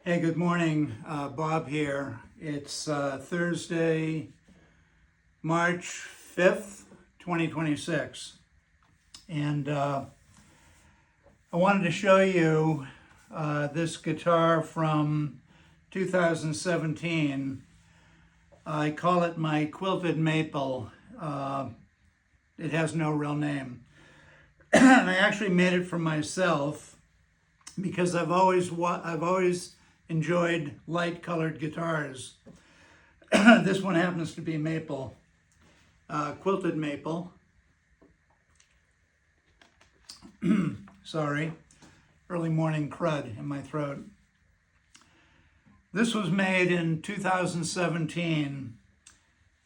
Hey, good morning. Bob here. It's Thursday, March 5th, 2026. And I wanted to show you this guitar from 2017. I call it my Quilted Maple. It has no real name. And I actually made it for myself because I've always enjoyed light colored guitars. This one happens to be maple, quilted maple. Sorry, early morning crud in my throat. This was made in 2017.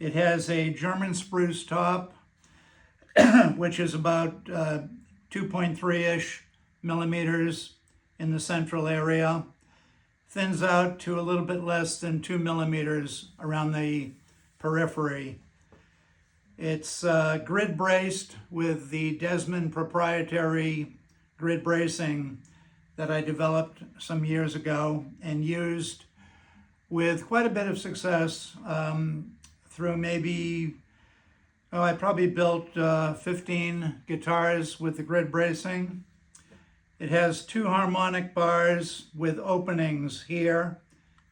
It has a German spruce top, which is about 2.3-ish millimeters in the central area. Thins out to a little bit less than 2 millimeters around the periphery. It's grid braced with the Desmond proprietary grid bracing that I developed some years ago and used with quite a bit of success through maybe, I probably built 15 guitars with the grid bracing. It has 2 harmonic bars with openings here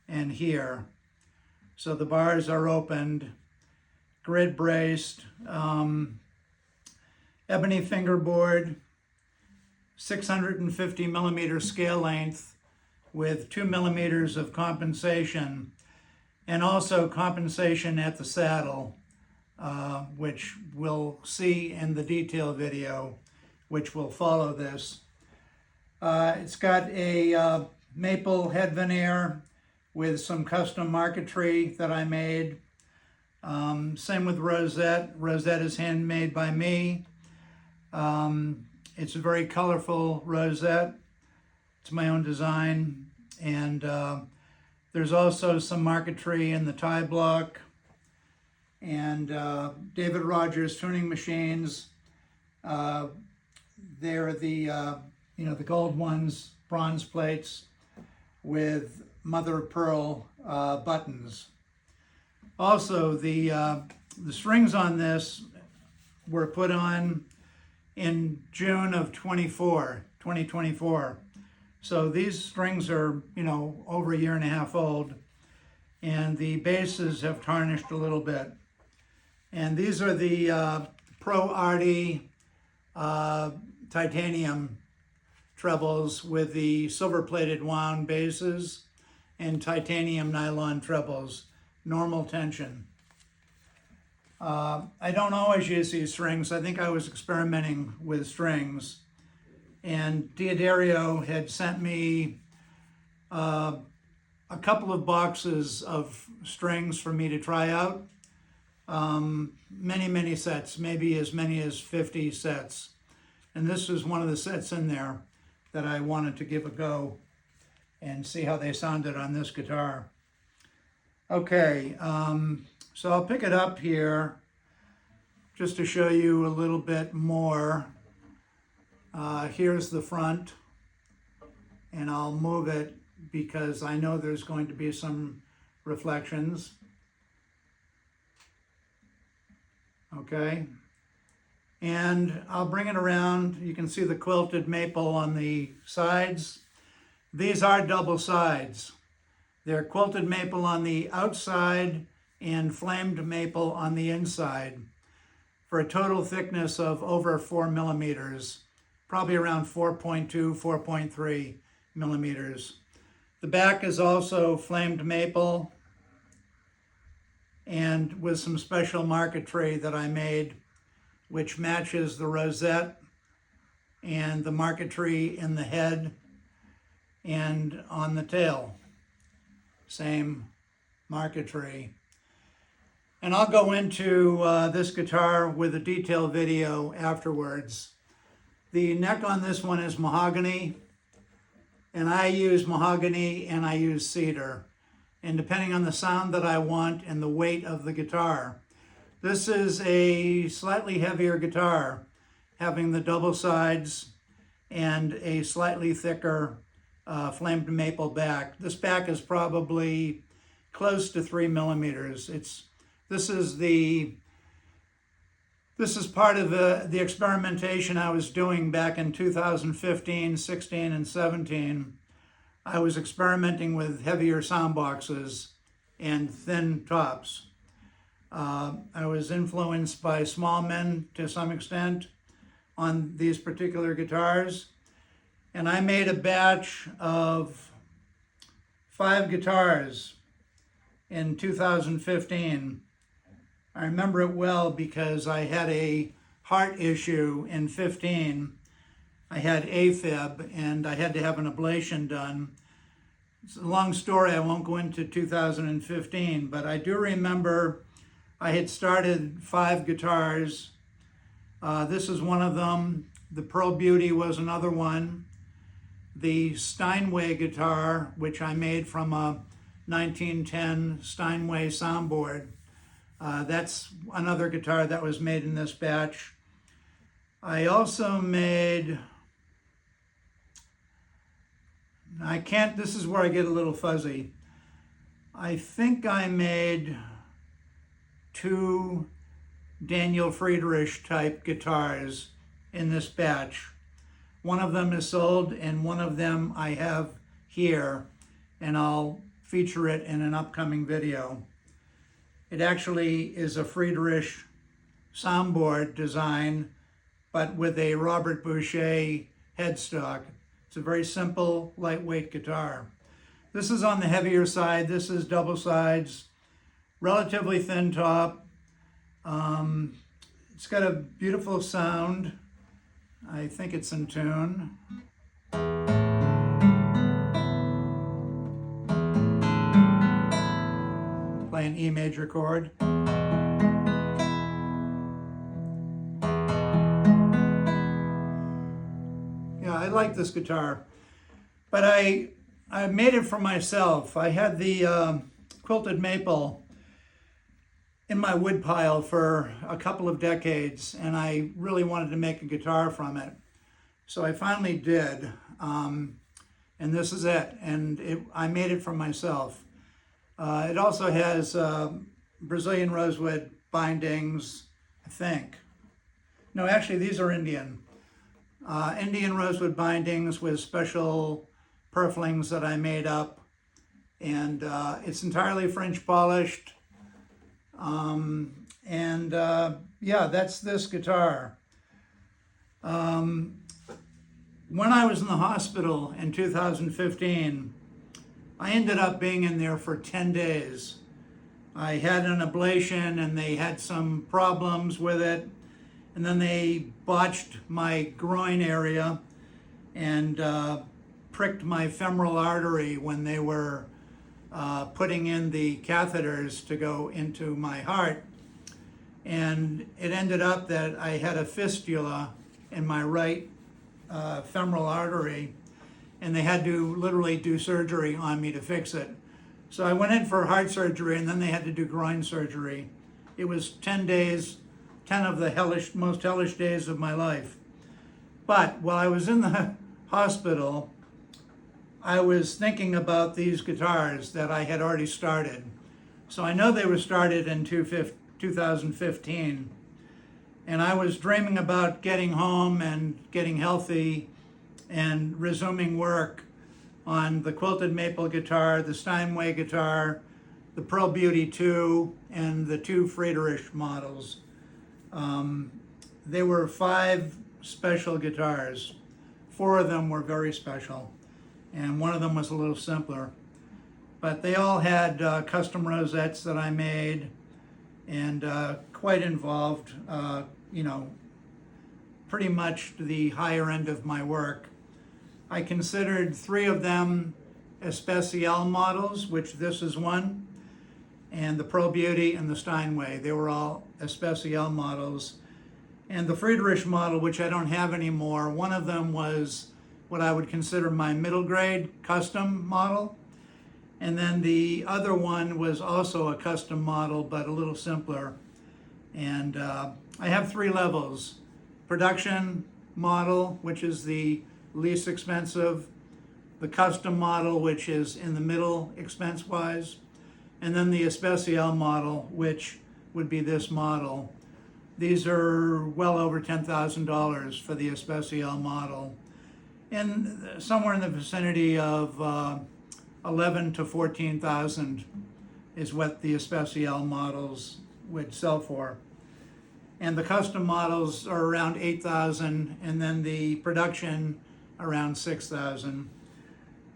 and here. So the bars are opened, grid braced, ebony fingerboard, 650 millimeter scale length with 2 millimeters of compensation, and also compensation at the saddle, which we'll see in the detail video, which will follow this. It's got a maple head veneer with some custom marquetry that I made. Same with rosette. Rosette is handmade by me. It's a very colorful rosette. It's my own design. And there's also some marquetry in the tie block. And David Rogers tuning machines. They're the gold ones, bronze plates with mother of pearl buttons. Also, the strings on this were put on in June of 2024. So these strings are, over a year and a half old, and the bases have tarnished a little bit. And these are the Pro Arty titanium trebles with the silver-plated wound bases and titanium nylon trebles, normal tension. I don't always use these strings. I think I was experimenting with strings, and Diodario had sent me a couple of boxes of strings for me to try out. Many sets, maybe as many as 50 sets. And this was one of the sets in there that I wanted to give a go and see how they sounded on this guitar. Okay, so I'll pick it up here just to show you a little bit more. Here's the front, and I'll move it because I know there's going to be some reflections. Okay. And I'll bring it around. You can see the quilted maple on the sides. These are double sides. They're quilted maple on the outside and flamed maple on the inside for a total thickness of over 4 millimeters, probably around 4.2, 4.3 millimeters. The back is also flamed maple and with some special marquetry that I made, which matches the rosette and the marquetry in the head and on the tail. Same marquetry. And I'll go into this guitar with a detailed video afterwards. The neck on this one is mahogany, and I use mahogany and I use cedar. And depending on the sound that I want and the weight of the guitar, this is a slightly heavier guitar, having the double sides and a slightly thicker flamed maple back. This back is probably close to 3 millimeters. This is part of the experimentation I was doing back in 2015, 16, and 17. I was experimenting with heavier sound boxes and thin tops. I was influenced by Small Men to some extent on these particular guitars. And I made a batch of 5 guitars in 2015. I remember it well because I had a heart issue in 15. I had AFib and I had to have an ablation done. It's a long story, I won't go into 2015, but I do remember I had started 5 guitars. This is one of them. The Pearl Beauty was another one. The Steinway guitar, which I made from a 1910 Steinway soundboard. That's another guitar that was made in this batch. I also made, this is where I get a little fuzzy. I think I made 2 Daniel Friedrich type guitars in this batch. One of them is sold and one of them I have here, and I'll feature it in an upcoming video. It actually is a Friedrich soundboard design, but with a Robert Boucher headstock. It's a very simple, lightweight guitar. This is on the heavier side. This is double sides, relatively thin top. It's got a beautiful sound. I think it's in tune. Play an E major chord. Yeah, I like this guitar, but I made it for myself. I had the quilted maple in my wood pile for a couple of decades, and I really wanted to make a guitar from it. So I finally did, and this is it. And I made it for myself. It also has Brazilian rosewood bindings, I think. No, actually, these are Indian. Indian rosewood bindings with special purflings that I made up. And it's entirely French polished. Yeah, that's this guitar. When I was in the hospital in 2015, I ended up being in there for 10 days. I had an ablation and they had some problems with it. And then they botched my groin area and pricked my femoral artery when they were putting in the catheters to go into my heart. And it ended up that I had a fistula in my right femoral artery, and they had to literally do surgery on me to fix it. So I went in for heart surgery, and then they had to do groin surgery. It was 10 days, 10 of the most hellish days of my life. But while I was in the hospital, I was thinking about these guitars that I had already started. So I know they were started in 2015. And I was dreaming about getting home and getting healthy and resuming work on the quilted maple guitar, the Steinway guitar, the Pearl Beauty 2, and the 2 Friedrich models. They were 5 special guitars. 4 of them were very special, and one of them was a little simpler. But they all had custom rosettes that I made, and quite involved, pretty much the higher end of my work. I considered 3 of them Especial models, which this is one, and the Pearl Beauty and the Steinway. They were all Especial models. And the Friedrich model, which I don't have anymore, one of them was what I would consider my middle grade custom model. And then the other one was also a custom model, but a little simpler. And I have 3 levels. Production model, which is the least expensive. the custom model, which is in the middle expense-wise, and then the Especial model, which would be this model. These are well over $10,000 for the Especial model, and somewhere in the vicinity of 11 to 14,000 is what the Especial models would sell for. And the custom models are around 8,000, and then the production around 6,000.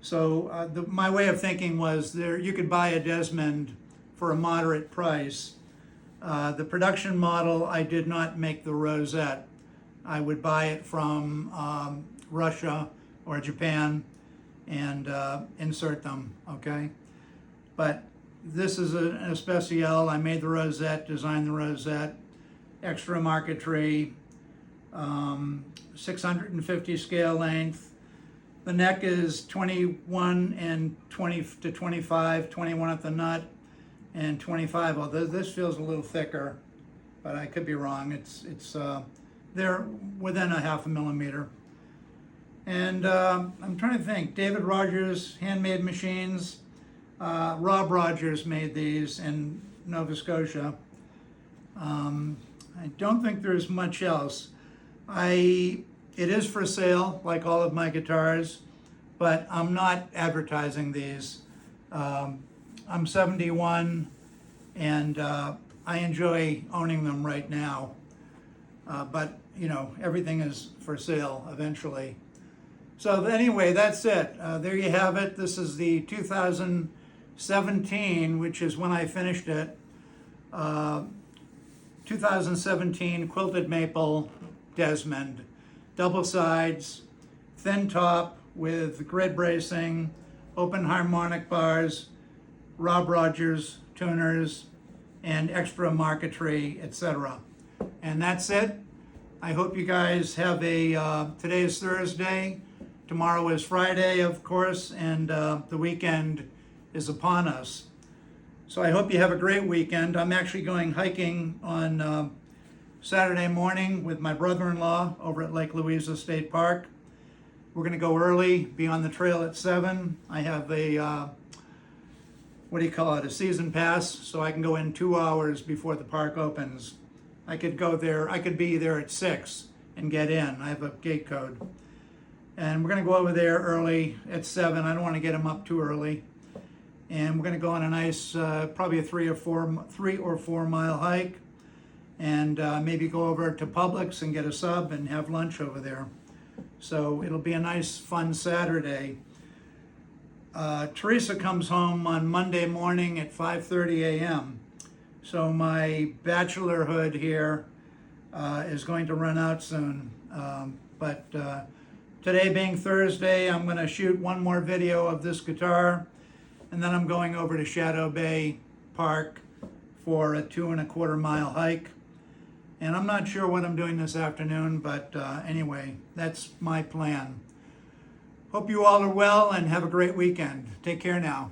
So my way of thinking was you could buy a Desmond for a moderate price. The production model, I did not make the rosette. I would buy it from Russia or Japan and insert them, okay? But this is an Especial. I made the rosette, designed the rosette, extra marquetry, 650 scale length. The neck is 21 and 20 to 25, 21 at the nut, and 25. Although this feels a little thicker, but I could be wrong. They're within a half a millimeter. And I'm trying to think. David Rogers Handmade Machines. Rob Rogers made these in Nova Scotia. I don't think there's much else. It is for sale, like all of my guitars, but I'm not advertising these. I'm 71, and I enjoy owning them right now. But, you know, everything is for sale eventually. So anyway, that's it. There you have it. This is the 2017, which is when I finished it. 2017 Quilted Maple Desmond. Double sides, thin top with grid bracing, open harmonic bars, Rob Rogers tuners, and extra marquetry, etc. And that's it. I hope you guys have today is Thursday, tomorrow is Friday, of course, and the weekend is upon us. So I hope you have a great weekend. I'm actually going hiking on Saturday morning with my brother-in-law over at Lake Louisa State Park. We're going to go early, be on the trail at 7. I have a, a season pass, so I can go in 2 hours before the park opens. I could be there at 6 and get in. I have a gate code. And we're going to go over there early at 7. I don't want to get them up too early. And we're going to go on a nice, probably a 3 or 4 mile hike. And maybe go over to Publix and get a sub and have lunch over there. So it'll be a nice, fun Saturday. Teresa comes home on Monday morning at 5:30 a.m. So my bachelorhood here is going to run out soon. But today being Thursday, I'm going to shoot one more video of this guitar. And then I'm going over to Shadow Bay Park for a 2¼ mile hike. And I'm not sure what I'm doing this afternoon, but anyway, that's my plan. Hope you all are well and have a great weekend. Take care now.